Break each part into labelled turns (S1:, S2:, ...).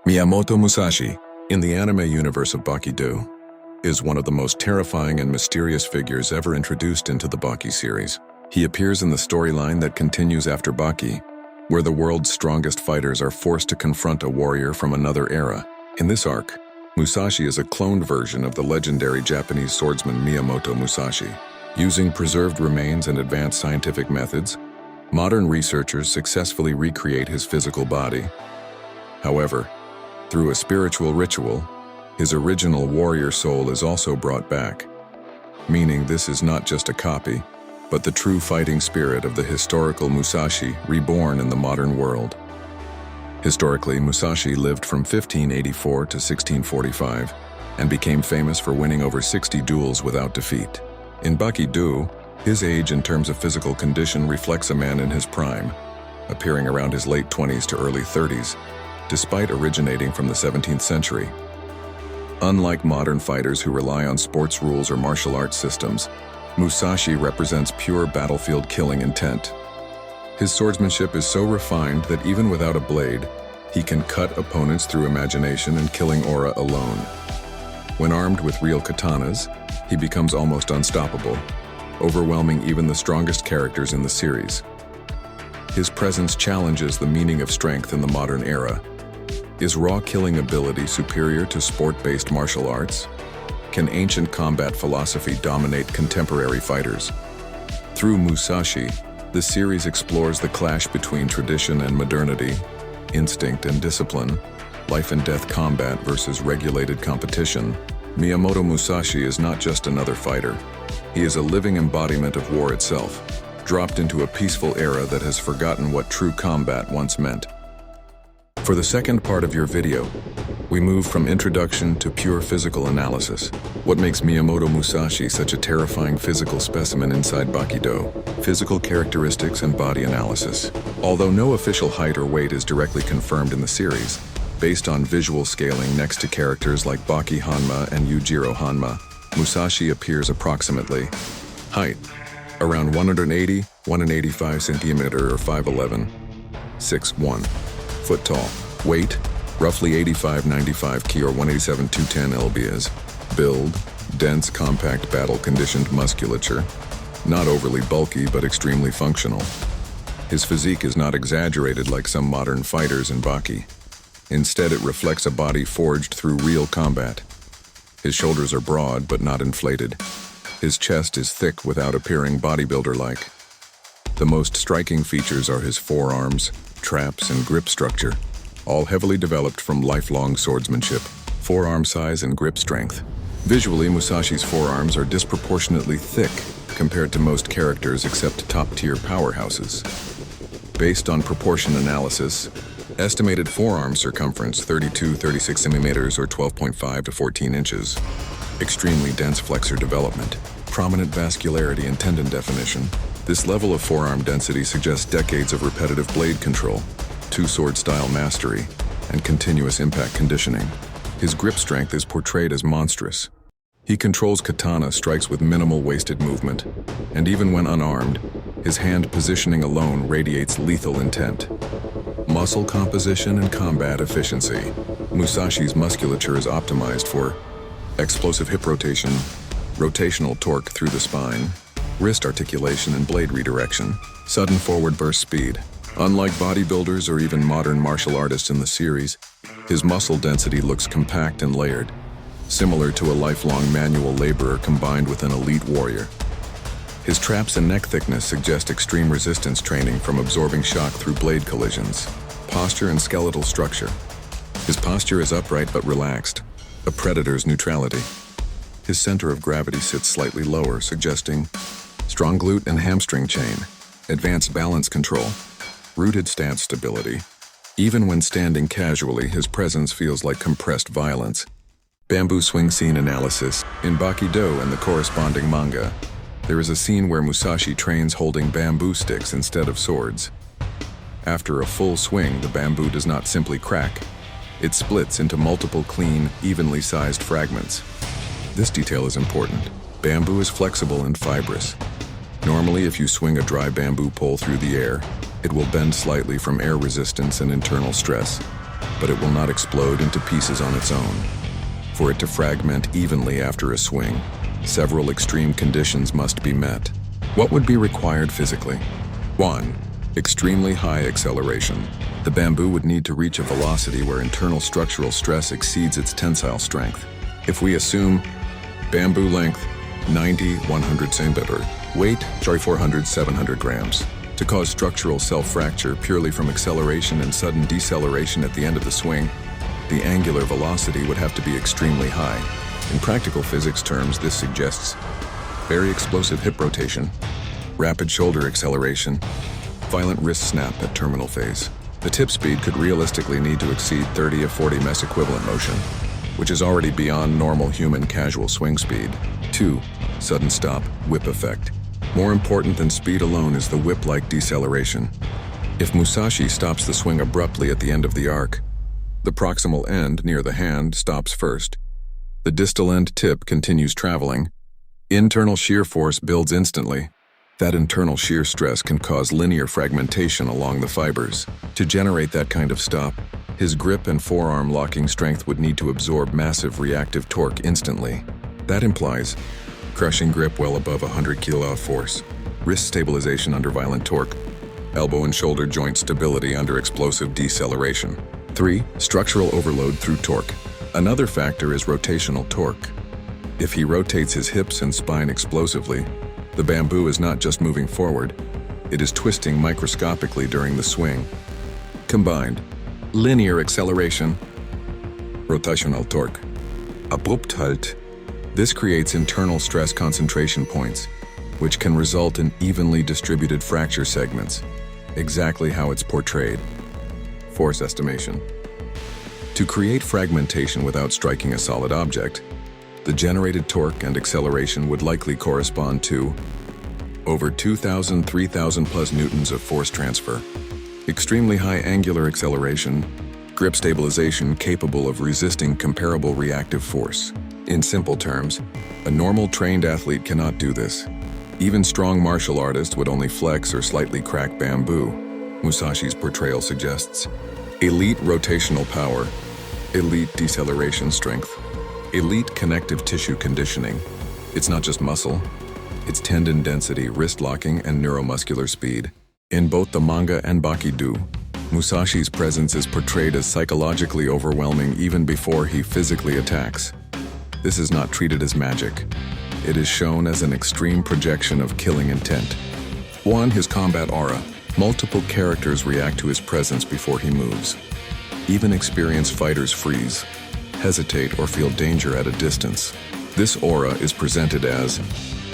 S1: Miyamoto Musashi, in the anime universe of Baki-Dou, is one of the most terrifying and mysterious figures ever introduced into the Baki series. He appears in the storyline that continues after Baki, where the world's strongest fighters are forced to confront a warrior from another era. In this arc, Musashi is a cloned version of the legendary Japanese swordsman Miyamoto Musashi. Using preserved remains and advanced scientific methods, modern researchers successfully recreate his physical body. However, through a spiritual ritual, his original warrior soul is also brought back, meaning this is not just a copy, but the true fighting spirit of the historical Musashi reborn in the modern world. Historically, Musashi lived from 1584 to 1645 and became famous for winning over 60 duels without defeat. In Baki-Dou, his age in terms of physical condition reflects a man in his prime, appearing around his late 20s to early 30s, despite originating from the 17th century. Unlike modern fighters who rely on sports rules or martial arts systems, Musashi represents pure battlefield killing intent. His swordsmanship is so refined that even without a blade, he can cut opponents through imagination and killing aura alone. When armed with real katanas, he becomes almost unstoppable, overwhelming even the strongest characters in the series. His presence challenges the meaning of strength in the modern era. Is raw killing ability superior to sport-based martial arts? Can ancient combat philosophy dominate contemporary fighters? Through Musashi, the series explores the clash between tradition and modernity, instinct and discipline, life and death combat versus regulated competition. Miyamoto Musashi is not just another fighter. He is a living embodiment of war itself, dropped into a peaceful era that has forgotten what true combat once meant. For the second part of your video, we move from introduction to pure physical analysis. What makes Miyamoto Musashi such a terrifying physical specimen inside Baki-Dou? Physical characteristics and body analysis. Although no official height or weight is directly confirmed in the series, based on visual scaling next to characters like Baki Hanma and Yujiro Hanma, Musashi appears approximately height, around 180, 185 centimeter or 5'11", 6'1", foot tall. Weight, roughly 85-95 kg or 187-210 lbs. Build, dense, compact, battle-conditioned musculature. Not overly bulky, but extremely functional. His physique is not exaggerated like some modern fighters in Baki. Instead, it reflects a body forged through real combat. His shoulders are broad, but not inflated. His chest is thick without appearing bodybuilder-like. The most striking features are his forearms, traps, and grip structure, all heavily developed from lifelong swordsmanship. Forearm size and grip strength. Visually, Musashi's forearms are disproportionately thick compared to most characters except top-tier powerhouses. Based on proportion analysis, estimated forearm circumference 32-36 centimeters or 12.5 to 14 inches. Extremely dense flexor development. Prominent vascularity and tendon definition. This level of forearm density suggests decades of repetitive blade control, two-sword style mastery, and continuous impact conditioning. His grip strength is portrayed as monstrous. He controls katana strikes with minimal wasted movement, and even when unarmed, his hand positioning alone radiates lethal intent. Muscle composition and combat efficiency. Musashi's musculature is optimized for explosive hip rotation, rotational torque through the spine, wrist articulation and blade redirection, sudden forward burst speed. Unlike bodybuilders or even modern martial artists in the series, his muscle density looks compact and layered, similar to a lifelong manual laborer combined with an elite warrior. His traps and neck thickness suggest extreme resistance training from absorbing shock through blade collisions. Posture and skeletal structure. His posture is upright but relaxed, a predator's neutrality. His center of gravity sits slightly lower, suggesting strong glute and hamstring chain, advanced balance control, rooted stance stability. Even when standing casually, his presence feels like compressed violence. Bamboo swing scene analysis. In Baki-Dou and the corresponding manga, there is a scene where Musashi trains holding bamboo sticks instead of swords. After a full swing, the bamboo does not simply crack. It splits into multiple clean, evenly sized fragments. This detail is important. Bamboo is flexible and fibrous. Normally, if you swing a dry bamboo pole through the air, it will bend slightly from air resistance and internal stress. but it will not explode into pieces on its own. For it to fragment evenly after a swing, several extreme conditions must be met. What would be required physically? 1. Extremely high acceleration. The bamboo would need to reach a velocity where internal structural stress exceeds its tensile strength. If we assume bamboo length 90-100 cm, weight 400-700 grams, to cause structural self-fracture purely from acceleration and sudden deceleration at the end of the swing, the angular velocity would have to be extremely high. In practical physics terms, this suggests very explosive hip rotation, rapid shoulder acceleration, violent wrist snap at terminal phase. The tip speed could realistically need to exceed 30 of 40 ms equivalent motion, which is already beyond normal human casual swing speed. 2. Sudden stop, whip effect. More important than speed alone is the whip-like deceleration. If Musashi stops the swing abruptly at the end of the arc, the proximal end near the hand stops first. The distal end tip continues traveling. Internal shear force builds instantly. That internal shear stress can cause linear fragmentation along the fibers. To generate that kind of stop, his grip and forearm locking strength would need to absorb massive reactive torque instantly. That implies crushing grip well above 100 kilo force, wrist stabilization under violent torque, elbow and shoulder joint stability under explosive deceleration. 3. Structural overload through torque. Another factor is rotational torque. If he rotates his hips and spine explosively, the bamboo is not just moving forward, it is twisting microscopically during the swing. Combined, linear acceleration, rotational torque, abrupt halt. This creates internal stress concentration points, which can result in evenly distributed fracture segments, exactly how it's portrayed. Force estimation. To create fragmentation without striking a solid object, the generated torque and acceleration would likely correspond to over 2,000-3,000 plus newtons of force transfer, extremely high angular acceleration, grip stabilization capable of resisting comparable reactive force. In simple terms, a normal trained athlete cannot do this. Even strong martial artists would only flex or slightly crack bamboo. Musashi's portrayal suggests elite rotational power, elite deceleration strength, elite connective tissue conditioning. It's not just muscle, it's tendon density, wrist locking, and neuromuscular speed. In both the manga and Baki-Dou, Musashi's presence is portrayed as psychologically overwhelming even before he physically attacks. This is not treated as magic. It is shown as an extreme projection of killing intent. 1. His combat aura. Multiple characters react to his presence before he moves. Even experienced fighters freeze, hesitate, or feel danger at a distance. This aura is presented as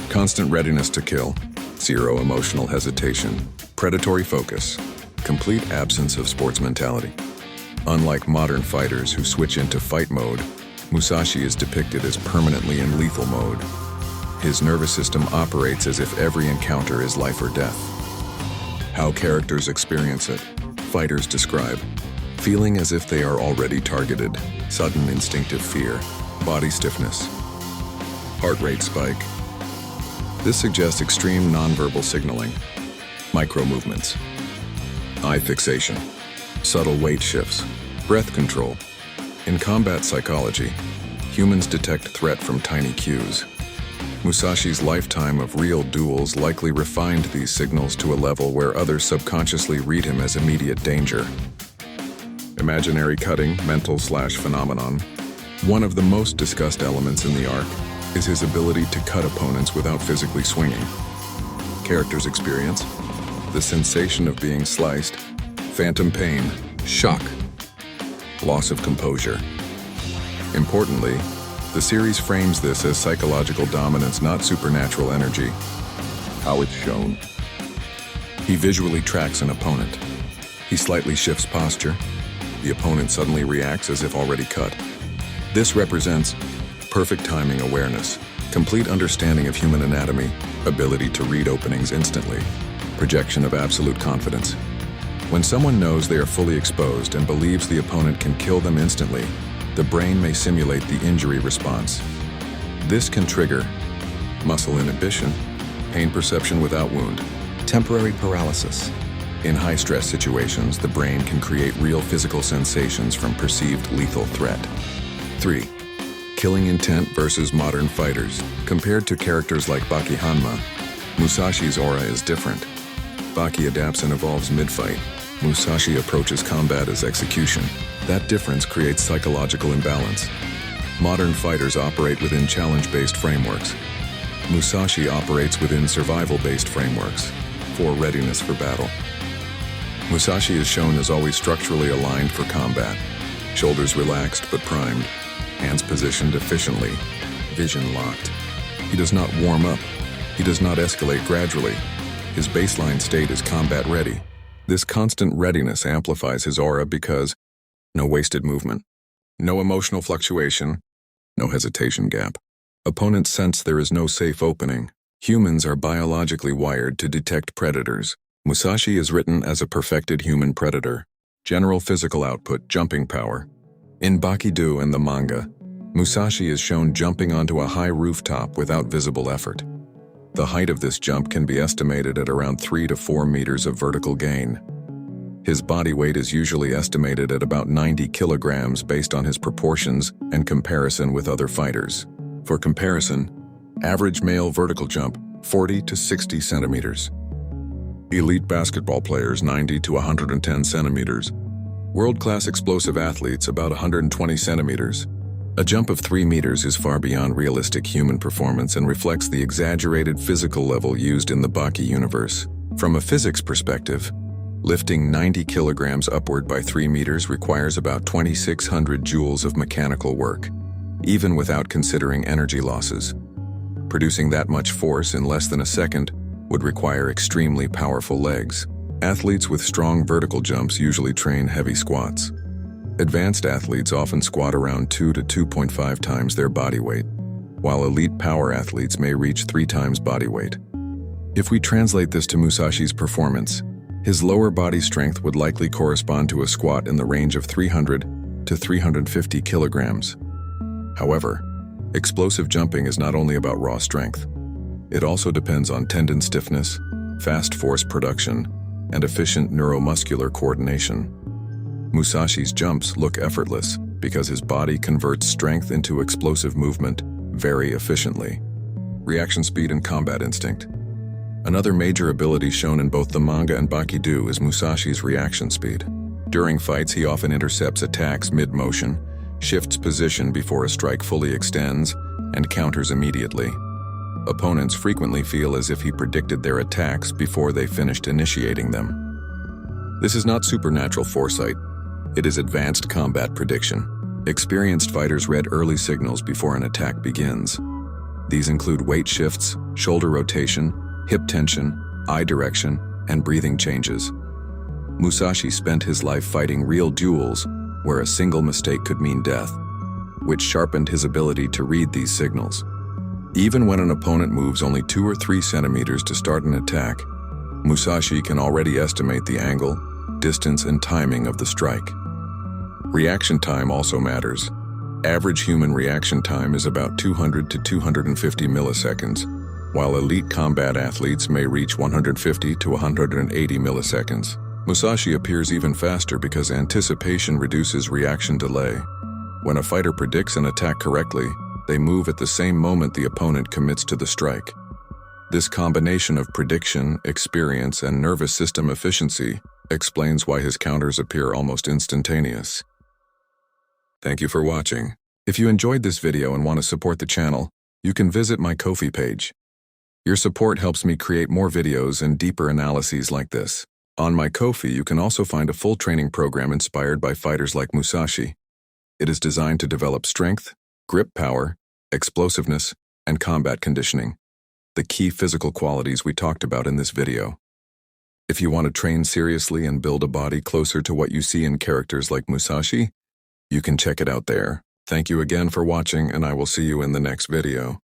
S1: constant readiness to kill, zero emotional hesitation, predatory focus, complete absence of sports mentality. Unlike modern fighters who switch into fight mode, Musashi is depicted as permanently in lethal mode. His nervous system operates as if every encounter is life or death. How characters experience it. Fighters describe feeling as if they are already targeted, sudden instinctive fear, body stiffness, heart rate spike. This suggests extreme nonverbal signaling, micro movements, eye fixation, subtle weight shifts, breath control. In combat psychology, humans detect threat from tiny cues. Musashi's lifetime of real duels likely refined these signals to a level where others subconsciously read him as immediate danger. Imaginary cutting, mental/phenomenon. One of the most discussed elements in the arc is his ability to cut opponents without physically swinging. Characters experience the sensation of being sliced, phantom pain, shock, loss of composure. Importantly, the series frames this as psychological dominance, not supernatural energy. How it's shown. He visually tracks an opponent. He slightly shifts posture. The opponent suddenly reacts as if already cut. This represents perfect timing awareness, complete understanding of human anatomy, ability to read openings instantly, projection of absolute confidence. When someone knows they are fully exposed and believes the opponent can kill them instantly, the brain may simulate the injury response. This can trigger muscle inhibition, pain perception without wound, temporary paralysis, In high-stress situations, the brain can create real physical sensations from perceived lethal threat. 3. Killing intent versus modern fighters. Compared to characters like Baki Hanma, Musashi's aura is different. Baki adapts and evolves mid-fight. Musashi approaches combat as execution. That difference creates psychological imbalance. Modern fighters operate within challenge-based frameworks. Musashi operates within survival-based frameworks for readiness for battle. Musashi is shown as always structurally aligned for combat. Shoulders relaxed but primed, hands positioned efficiently, vision locked. He does not warm up. He does not escalate gradually. His baseline state is combat ready. This constant readiness amplifies his aura because no wasted movement, no emotional fluctuation, no hesitation gap. Opponents sense there is no safe opening. Humans are biologically wired to detect predators. Musashi is written as a perfected human predator. General physical output, jumping power. In Baki-Dou and the manga, Musashi is shown jumping onto a high rooftop without visible effort. The height of this jump can be estimated at around 3 to 4 meters of vertical gain. His body weight is usually estimated at about 90 kilograms based on his proportions and comparison with other fighters. For comparison, average male vertical jump, 40 to 60 centimeters. Elite basketball players, 90 to 110 centimeters. World-class explosive athletes, about 120 centimeters. A jump of 3 meters is far beyond realistic human performance and reflects the exaggerated physical level used in the Baki universe. From a physics perspective, lifting 90 kilograms upward by 3 meters requires about 2,600 joules of mechanical work, even without considering energy losses. Producing that much force in less than a second would require extremely powerful legs. Athletes with strong vertical jumps usually train heavy squats. Advanced athletes often squat around 2 to 2.5 times their body weight, while elite power athletes may reach 3 times body weight. If we translate this to Musashi's performance, his lower body strength would likely correspond to a squat in the range of 300 to 350 kilograms. However, explosive jumping is not only about raw strength. It also depends on tendon stiffness, fast force production, and efficient neuromuscular coordination. Musashi's jumps look effortless because his body converts strength into explosive movement very efficiently. Reaction speed and combat instinct. Another major ability shown in both the manga and Baki-Dou is Musashi's reaction speed. During fights, he often intercepts attacks mid-motion, shifts position before a strike fully extends, and counters immediately. Opponents frequently feel as if he predicted their attacks before they finished initiating them. This is not supernatural foresight. It is advanced combat prediction. Experienced fighters read early signals before an attack begins. These include weight shifts, shoulder rotation, hip tension, eye direction, and breathing changes. Musashi spent his life fighting real duels where a single mistake could mean death, which sharpened his ability to read these signals. Even when an opponent moves only 2 or 3 centimeters to start an attack, Musashi can already estimate the angle, distance, and timing of the strike. Reaction time also matters. Average human reaction time is about 200 to 250 milliseconds, while elite combat athletes may reach 150 to 180 milliseconds. Musashi appears even faster because anticipation reduces reaction delay. When a fighter predicts an attack correctly, they move at the same moment the opponent commits to the strike. This combination of prediction, experience, and nervous system efficiency explains why his counters appear almost instantaneous. Thank you for watching. If you enjoyed this video and want to support the channel, you can visit my Kofi page. Your support helps me create more videos and deeper analyses like this. On my Kofi, you can also find a full training program inspired by fighters like Musashi. It is designed to develop strength, grip power, explosiveness, and combat conditioning, the key physical qualities we talked about in this video. If you want to train seriously and build a body closer to what you see in characters like Musashi, you can check it out there. Thank you again for watching, and I will see you in the next video.